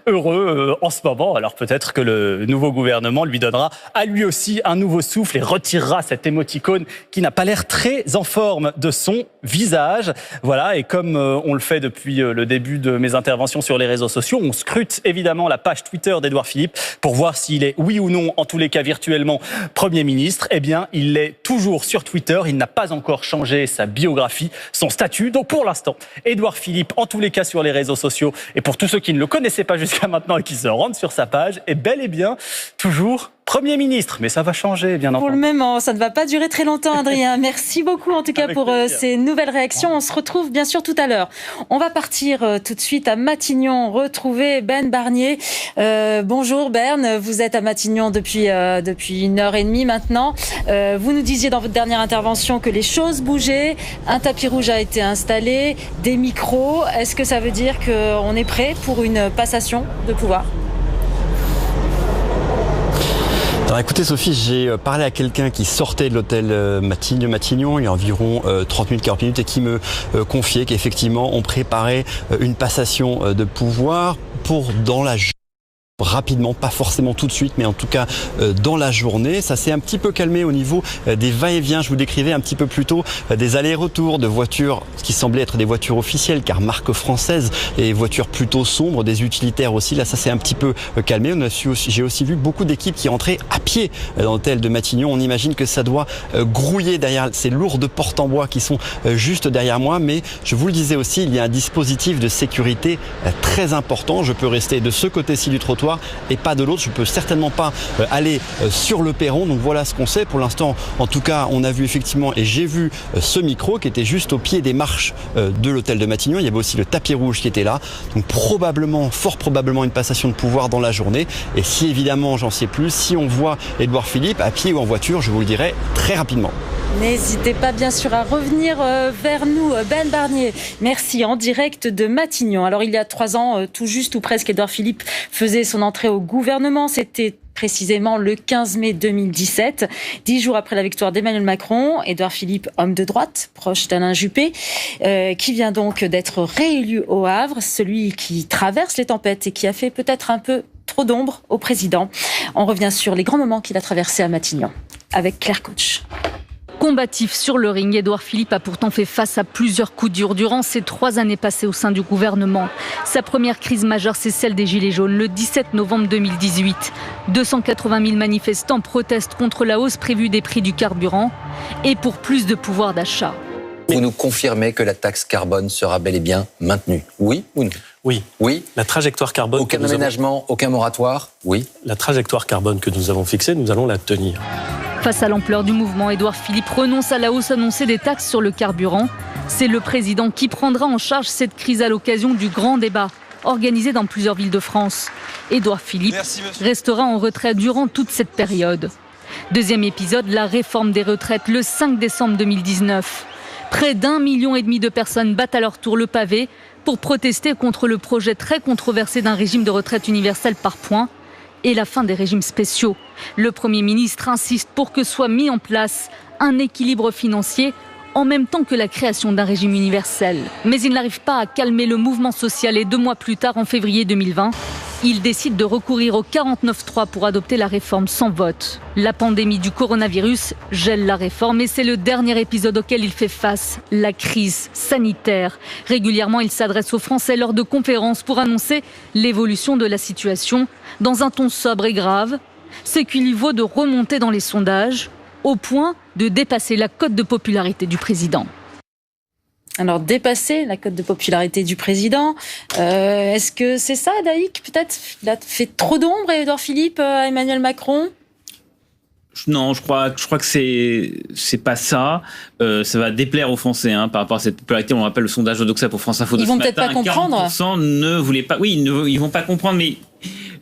heureux en ce moment. Alors peut-être que le nouveau gouvernement lui donnera à lui aussi un nouveau souffle et retirera cette émoticône qui n'a pas l'air très en forme de son visage. Voilà, et comme on le fait depuis le début de mes interventions sur les réseaux sociaux, on scrute évidemment la page Twitter d'Édouard Philippe pour voir s'il est, oui ou non, en tous les cas virtuellement, Premier ministre. Eh bien, il est toujours sur Twitter. Il n'a pas encore changé sa biographie, son statut. Donc pour l'instant, Édouard Philippe, en tous les cas sur les réseaux sociaux, et pour tous ceux qui ne le connaissaient pas jusqu'à maintenant et qui se rendent sur sa page, est bel et bien toujours Premier ministre. Mais ça va changer, bien entendu. Pour le moment, ça ne va pas durer très longtemps, Adrien. Merci beaucoup, en tout cas, pour ces nouvelles réactions. On se retrouve, bien sûr, tout à l'heure. On va partir tout de suite à Matignon, retrouver Ben Barnier. Bonjour, Ben. Vous êtes à Matignon depuis 1h30 maintenant. Vous nous disiez dans votre dernière intervention que les choses bougeaient. Un tapis rouge a été installé, des micros. Est-ce que ça veut dire qu'on est prêt pour une passation de pouvoir ? Alors écoutez Sophie, j'ai parlé à quelqu'un qui sortait de l'hôtel Matignon il y a environ 30 minutes, 40 minutes et qui me confiait qu'effectivement on préparait une passation de pouvoir pour dans la rapidement, pas forcément tout de suite, mais en tout cas dans la journée. Ça s'est un petit peu calmé au niveau des va-et-vient. Je vous décrivais un petit peu plus tôt des allers-retours de voitures, ce qui semblait être des voitures officielles, car marque française, et voitures plutôt sombres, des utilitaires aussi. Là, ça s'est un petit peu calmé. J'ai aussi vu beaucoup d'équipes qui entraient à pied dans l'hôtel de Matignon. On imagine que ça doit grouiller derrière ces lourdes portes en bois qui sont juste derrière moi, mais je vous le disais aussi, il y a un dispositif de sécurité très important. Je peux rester de ce côté-ci du trottoir et pas de l'autre. Je peux certainement pas aller sur le perron. Donc voilà ce qu'on sait pour l'instant. En tout cas, on a vu effectivement, et j'ai vu ce micro qui était juste au pied des marches de l'hôtel de Matignon. Il y avait aussi le tapis rouge qui était là. Donc probablement, fort probablement une passation de pouvoir dans la journée. Et si évidemment, j'en sais plus, si on voit Édouard Philippe à pied ou en voiture, je vous le dirai très rapidement. N'hésitez pas bien sûr à revenir vers nous, Ben Barnier. Merci, en direct de Matignon. Alors il y a 3 ans, tout juste ou presque, Édouard Philippe faisait son entrée au gouvernement. C'était précisément le 15 mai 2017, 10 jours après la victoire d'Emmanuel Macron. Édouard Philippe, homme de droite, proche d'Alain Juppé, qui vient donc d'être réélu au Havre, celui qui traverse les tempêtes et qui a fait peut-être un peu trop d'ombre au président. On revient sur les grands moments qu'il a traversés à Matignon avec Claire Couch. Combatif sur le ring, Édouard Philippe a pourtant fait face à plusieurs coups durs durant ses 3 années passées au sein du gouvernement. Sa première crise majeure, c'est celle des Gilets jaunes, le 17 novembre 2018. 280 000 manifestants protestent contre la hausse prévue des prix du carburant et pour plus de pouvoir d'achat. Vous nous confirmez que la taxe carbone sera bel et bien maintenue, oui ou non? Oui. Oui. La trajectoire carbone. Aucun aménagement, aucun moratoire, oui. La trajectoire carbone que nous avons fixée, nous allons la tenir. Face à l'ampleur du mouvement, Édouard Philippe renonce à la hausse annoncée des taxes sur le carburant. C'est le président qui prendra en charge cette crise à l'occasion du grand débat organisé dans plusieurs villes de France. Édouard Philippe restera en retrait durant toute cette période. Deuxième épisode, la réforme des retraites le 5 décembre 2019. Près d'1,5 million de personnes battent à leur tour le pavé pour protester contre le projet très controversé d'un régime de retraite universel par points et la fin des régimes spéciaux. Le Premier ministre insiste pour que soit mis en place un équilibre financier en même temps que la création d'un régime universel. Mais il n'arrive pas à calmer le mouvement social et 2 mois plus tard, en février 2020, il décide de recourir au 49.3 pour adopter la réforme sans vote. La pandémie du coronavirus gèle la réforme et c'est le dernier épisode auquel il fait face, la crise sanitaire. Régulièrement, il s'adresse aux Français lors de conférences pour annoncer l'évolution de la situation dans un ton sobre et grave, ce qui lui vaut de remonter dans les sondages au point de dépasser la cote de popularité du président. Alors, dépasser la cote de popularité du président, est-ce que c'est ça, Daïk? Peut-être il a fait trop d'ombre, Édouard Philippe, à Emmanuel Macron? Non, je crois que c'est pas ça. Ça va déplaire aux Français par rapport à cette popularité. On rappelle le sondage de Doxa pour France Info de ce matin. Ils vont peut-être pas comprendre. 40% ne voulaient pas. Oui, ils vont pas comprendre, mais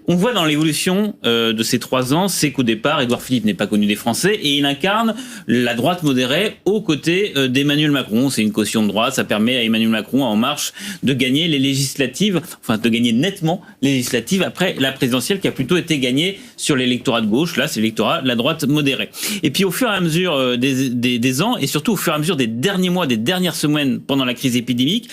on voit dans l'évolution de ces 3 ans, c'est qu'au départ, Édouard Philippe n'est pas connu des Français et il incarne la droite modérée aux côtés d'Emmanuel Macron. C'est une caution de droite, ça permet à Emmanuel Macron, En Marche, de gagner les législatives, enfin de gagner nettement les législatives après la présidentielle qui a plutôt été gagnée sur l'électorat de gauche. Là, c'est l'électorat de la droite modérée. Et puis au fur et à mesure des ans, et surtout au fur et à mesure des derniers mois, des dernières semaines pendant la crise épidémique,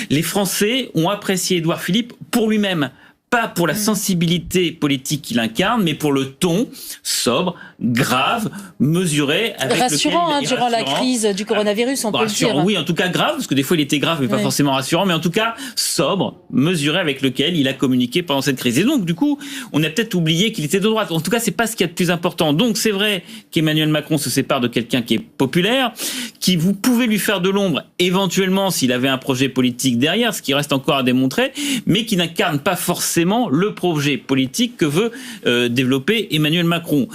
les Français ont apprécié Édouard Philippe pour lui-même. Pas pour la sensibilité politique qu'il incarne, mais pour le ton sobre, grave, mesuré. Rassurant durant la crise du coronavirus, on peut le dire. Oui, en tout cas grave, parce que des fois il était grave, mais pas forcément rassurant, mais en tout cas sobre, mesuré, avec lequel il a communiqué pendant cette crise. Et donc, du coup, on a peut-être oublié qu'il était de droite. En tout cas, c'est pas ce qu'il y a de plus important. Donc, c'est vrai qu'Emmanuel Macron se sépare de quelqu'un qui est populaire, qui vous pouvez lui faire de l'ombre, éventuellement, s'il avait un projet politique derrière, ce qui reste encore à démontrer, mais qui n'incarne pas forcément le projet politique que veut développer Emmanuel Macron.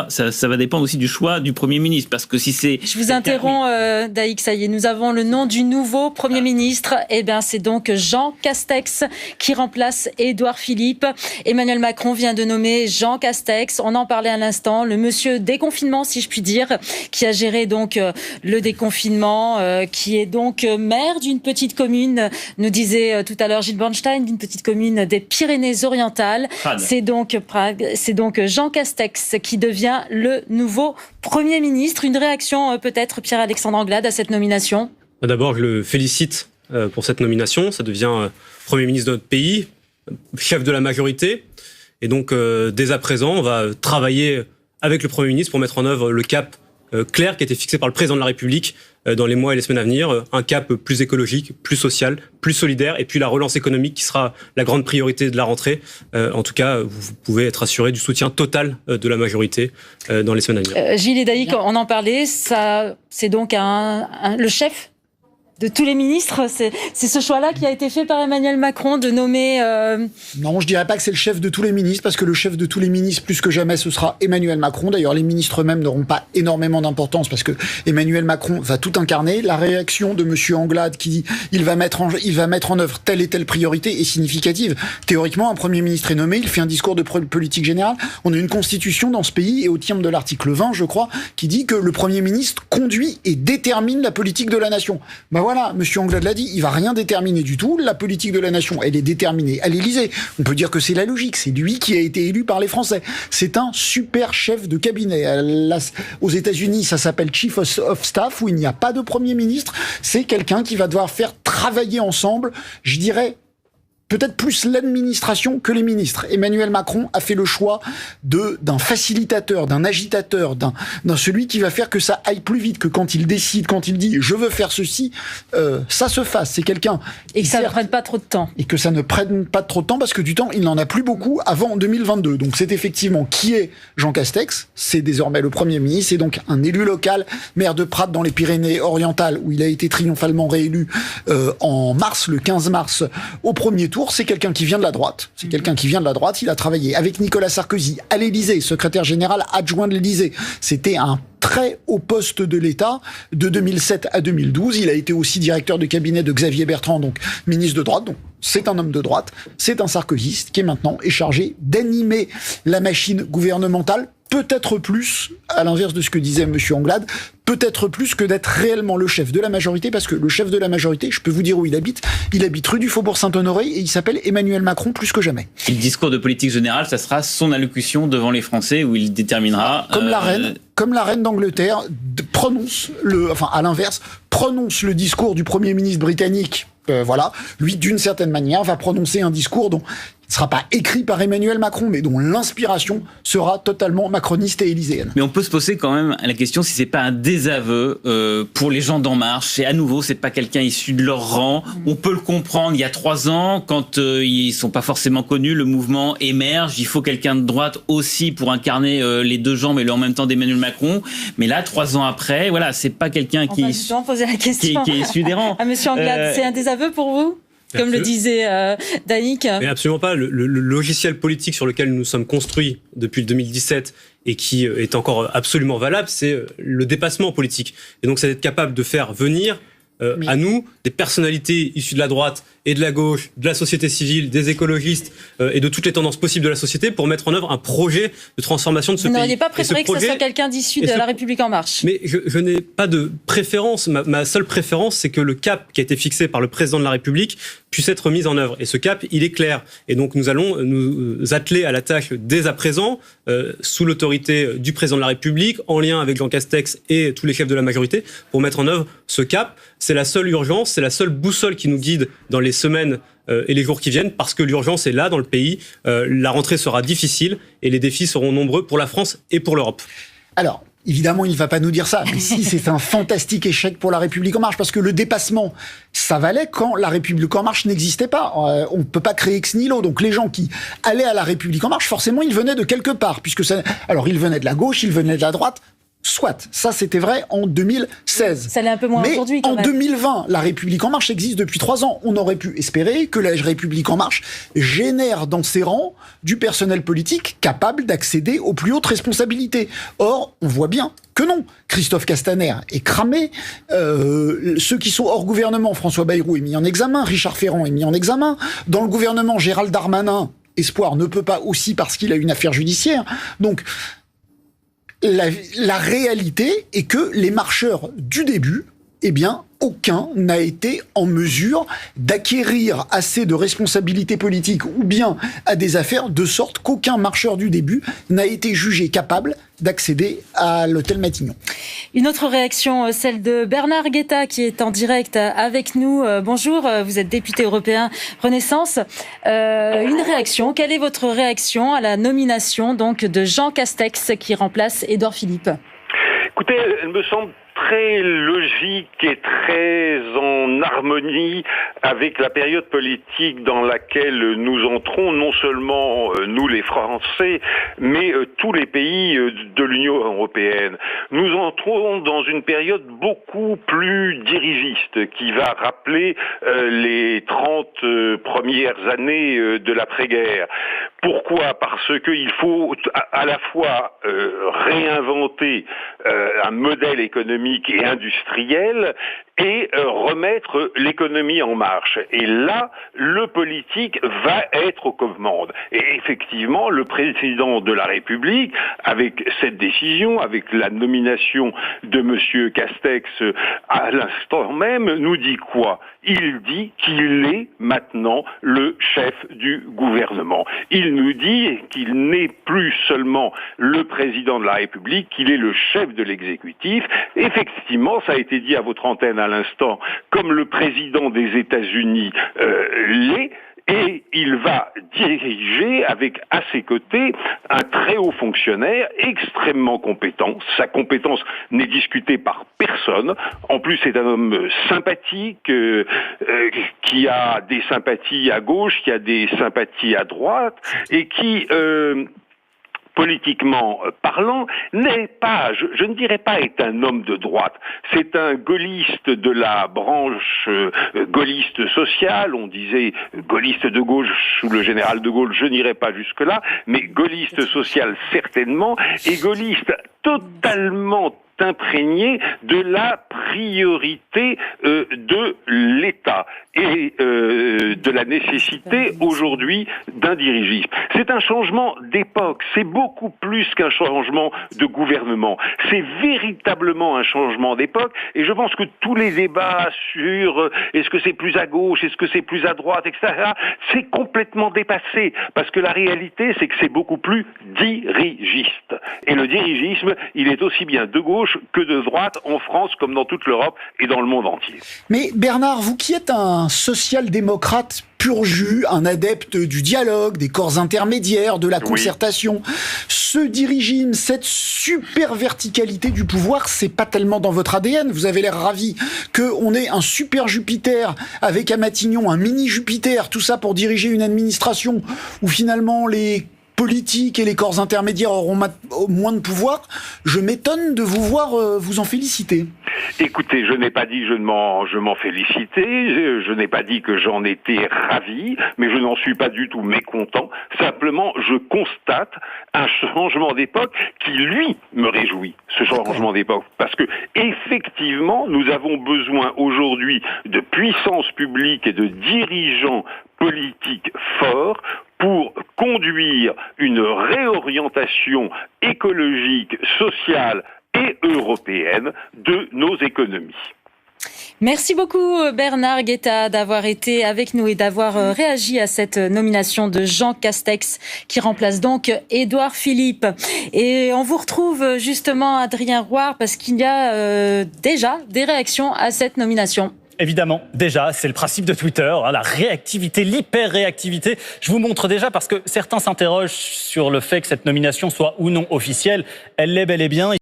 Ça va dépendre aussi du choix du Premier ministre, parce que si c'est... Je vous interromps, Daïk, ça y est, nous avons le nom du nouveau Premier ministre. Eh bien, c'est donc Jean Castex qui remplace Édouard Philippe. Emmanuel Macron vient de nommer Jean Castex. On en parlait à l'instant, le monsieur déconfinement, si je puis dire, qui a géré donc le déconfinement, qui est donc maire d'une petite commune, nous disait tout à l'heure Gilles Bornstein, d'une petite commune des Pyrénées-Orientales. C'est donc Jean Castex qui devient le nouveau Premier ministre. Une réaction peut-être, Pierre-Alexandre Anglade, à cette nomination? D'abord, je le félicite pour cette nomination. Ça devient Premier ministre de notre pays, chef de la majorité. Et donc, dès à présent, on va travailler avec le Premier ministre pour mettre en œuvre le cap clair qui a été fixé par le Président de la République dans les mois et les semaines à venir, un cap plus écologique, plus social, plus solidaire, et puis la relance économique qui sera la grande priorité de la rentrée. En tout cas, vous pouvez être assuré du soutien total de la majorité dans les semaines à venir. Gilles et Daïk, on en parlait, c'est donc le chef de tous les ministres. C'est ce choix-là qui a été fait par Emmanuel Macron de nommer... Non, je dirais pas que c'est le chef de tous les ministres, parce que le chef de tous les ministres, plus que jamais, ce sera Emmanuel Macron. D'ailleurs, les ministres eux-mêmes n'auront pas énormément d'importance, parce que Emmanuel Macron va tout incarner. La réaction de monsieur Anglade qui dit il va mettre en œuvre telle et telle priorité est significative. Théoriquement, un Premier ministre est nommé, il fait un discours de politique générale. On a une constitution dans ce pays, et au terme de l'article 20, je crois, qui dit que le Premier ministre conduit et détermine la politique de la nation. Voilà, monsieur Anglade l'a dit, il va rien déterminer du tout. La politique de la nation, elle est déterminée à l'Élysée. On peut dire que c'est la logique. C'est lui qui a été élu par les Français. C'est un super chef de cabinet. Aux États-Unis, ça s'appelle Chief of Staff, où il n'y a pas de Premier ministre. C'est quelqu'un qui va devoir faire travailler ensemble, je dirais, peut-être plus l'administration que les ministres. Emmanuel Macron a fait le choix d'un facilitateur, d'un agitateur, d'un celui qui va faire que ça aille plus vite, que quand il décide, quand il dit « je veux faire ceci », ça se fasse. C'est quelqu'un... Et que ça ne prenne pas trop de temps. Et que ça ne prenne pas trop de temps, parce que du temps, il n'en a plus beaucoup avant 2022. Donc c'est effectivement qui est Jean Castex. C'est désormais le Premier ministre. C'est donc un élu local, maire de Prades dans les Pyrénées-Orientales, où il a été triomphalement réélu en mars, le 15 mars, au premier tour. C'est quelqu'un qui vient de la droite. C'est quelqu'un qui vient de la droite. Il a travaillé avec Nicolas Sarkozy à l'Élysée, secrétaire général adjoint de l'Élysée. C'était un très haut poste de l'État de 2007 à 2012. Il a été aussi directeur de cabinet de Xavier Bertrand, donc ministre de droite. Donc c'est un homme de droite. C'est un sarkozyste qui maintenant est chargé d'animer la machine gouvernementale. Peut-être plus, à l'inverse de ce que disait monsieur Anglade, peut-être plus que d'être réellement le chef de la majorité, parce que le chef de la majorité, je peux vous dire où il habite rue du Faubourg Saint-Honoré, et il s'appelle Emmanuel Macron plus que jamais. Et le discours de politique générale, ça sera son allocution devant les Français, où il déterminera... Comme la reine d'Angleterre prononce à l'inverse, prononce le discours du Premier ministre britannique. Lui, d'une certaine manière, va prononcer un discours dont il ne sera pas écrit par Emmanuel Macron, mais dont l'inspiration sera totalement macroniste et élyséenne. Mais on peut se poser quand même la question si c'est pas un désaveu pour les gens d'En Marche. Et à nouveau, c'est pas quelqu'un issu de leur rang. On peut le comprendre. Il y a 3 ans, quand ils sont pas forcément connus, le mouvement émerge. Il faut quelqu'un de droite aussi pour incarner les deux jambes et le en même temps d'Emmanuel Macron. Mais là, 3 ans après, voilà, c'est pas quelqu'un qui est issu des rangs. Monsieur Anglade, c'est un désaveu pour vous? Comme le disait Daïk. Mais absolument pas. Le logiciel politique sur lequel nous sommes construits depuis 2017 et qui est encore absolument valable, c'est le dépassement politique. Et donc, c'est d'être capable de faire venir à nous, des personnalités issues de la droite et de la gauche, de la société civile, des écologistes et de toutes les tendances possibles de la société pour mettre en œuvre un projet de transformation de ce pays. Vous n'auriez pas préféré que ce soit quelqu'un d'issu de La République En Marche? Mais je n'ai pas de préférence. Ma seule préférence, c'est que le cap qui a été fixé par le président de la République puisse être mis en œuvre. Et ce cap, il est clair. Et donc nous allons nous atteler à la tâche dès à présent, sous l'autorité du président de la République, en lien avec Jean Castex et tous les chefs de la majorité, pour mettre en œuvre ce cap. C'est la seule urgence, c'est la seule boussole qui nous guide dans les semaines et les jours qui viennent, parce que l'urgence est là dans le pays. La rentrée sera difficile et les défis seront nombreux pour la France et pour l'Europe. Alors, évidemment, il ne va pas nous dire ça. Mais si, c'est un fantastique échec pour La République En Marche, parce que le dépassement, ça valait quand La République En Marche n'existait pas. On ne peut pas créer ex nihilo. Donc les gens qui allaient à La République En Marche, forcément, ils venaient de quelque part, puisque ça... Alors, ils venaient de la gauche, ils venaient de la droite. Soit, ça c'était vrai en 2016. Ça l'est un peu moins aujourd'hui quand même. Mais en 2020, La République En Marche existe depuis 3 ans. On aurait pu espérer que la République En Marche génère dans ses rangs du personnel politique capable d'accéder aux plus hautes responsabilités. Or, on voit bien que non. Christophe Castaner est cramé. Ceux qui sont hors gouvernement, François Bayrou est mis en examen, Richard Ferrand est mis en examen. Dans le gouvernement, Gérald Darmanin, espoir, ne peut pas aussi parce qu'il a une affaire judiciaire. Donc, la réalité est que les marcheurs du début, eh bien, aucun n'a été en mesure d'acquérir assez de responsabilités politiques ou bien à des affaires, de sorte qu'aucun marcheur du début n'a été jugé capable d'accéder à l'hôtel Matignon. Une autre réaction, celle de Bernard Guetta, qui est en direct avec nous. Bonjour, vous êtes député européen Renaissance. Une réaction, quelle est votre réaction à la nomination donc de Jean Castex qui remplace Édouard Philippe? Écoutez, elle me semble très logique et très en harmonie avec la période politique dans laquelle nous entrons, non seulement nous les Français, mais tous les pays de l'Union européenne. Nous entrons dans une période beaucoup plus dirigiste qui va rappeler les 30 premières années de l'après-guerre. Pourquoi ? Parce qu'il faut à la fois réinventer un modèle économique et industriel et remettre l'économie en marche. Et là, le politique va être aux commandes. Et effectivement, le président de la République, avec cette décision, avec la nomination de monsieur Castex à l'instant même, nous dit quoi ? Il dit qu'il est maintenant le chef du gouvernement. Il nous dit qu'il n'est plus seulement le président de la République, qu'il est le chef de l'exécutif. Effectivement, ça a été dit à votre antenne à l'instant, comme le président des États-Unis l'est, et il va diriger avec à ses côtés un très haut fonctionnaire extrêmement compétent. Sa compétence n'est discutée par personne. En plus, c'est un homme sympathique, qui a des sympathies à gauche, qui a des sympathies à droite, et qui... politiquement parlant, n'est pas, je ne dirais pas est un homme de droite. C'est un gaulliste de la branche gaulliste sociale, on disait gaulliste de gauche sous le général de Gaulle, je n'irai pas jusque-là, mais gaulliste social certainement, et gaulliste totalement imprégné de la priorité de l'État et de la nécessité aujourd'hui d'un dirigisme. C'est un changement d'époque, c'est beaucoup plus qu'un changement de gouvernement, c'est véritablement un changement d'époque, et je pense que tous les débats sur est-ce que c'est plus à gauche, est-ce que c'est plus à droite, etc., c'est complètement dépassé, parce que la réalité c'est que c'est beaucoup plus dirigiste. Et le dirigisme, il est aussi bien de gauche que de droite en France comme dans toute l'Europe et dans le monde entier. Mais Bernard, vous qui êtes un social-démocrate pur jus, un adepte du dialogue, des corps intermédiaires, de la concertation, ce dirigisme, cette super verticalité du pouvoir, c'est pas tellement dans votre ADN. Vous avez l'air ravi qu'on ait un super Jupiter avec à Matignon un mini Jupiter, tout ça pour diriger une administration où finalement les politiques et les corps intermédiaires auront moins de pouvoir, je m'étonne de vous voir vous en féliciter. Écoutez, je n'ai pas dit que je m'en félicitais, je n'ai pas dit que j'en étais ravi, mais je n'en suis pas du tout mécontent. Simplement, je constate un changement d'époque qui, lui, me réjouit, ce changement d'époque. Parce que, effectivement, nous avons besoin aujourd'hui de puissance publique et de dirigeants politiques forts pour conduire une réorientation écologique, sociale et européenne de nos économies. Merci beaucoup Bernard Guetta d'avoir été avec nous et d'avoir réagi à cette nomination de Jean Castex qui remplace donc Édouard Philippe. Et on vous retrouve justement Adrien Roire parce qu'il y a déjà des réactions à cette nomination. Évidemment, déjà, c'est le principe de Twitter, la réactivité, l'hyper-réactivité. Je vous montre déjà parce que certains s'interrogent sur le fait que cette nomination soit ou non officielle. Elle l'est bel et bien.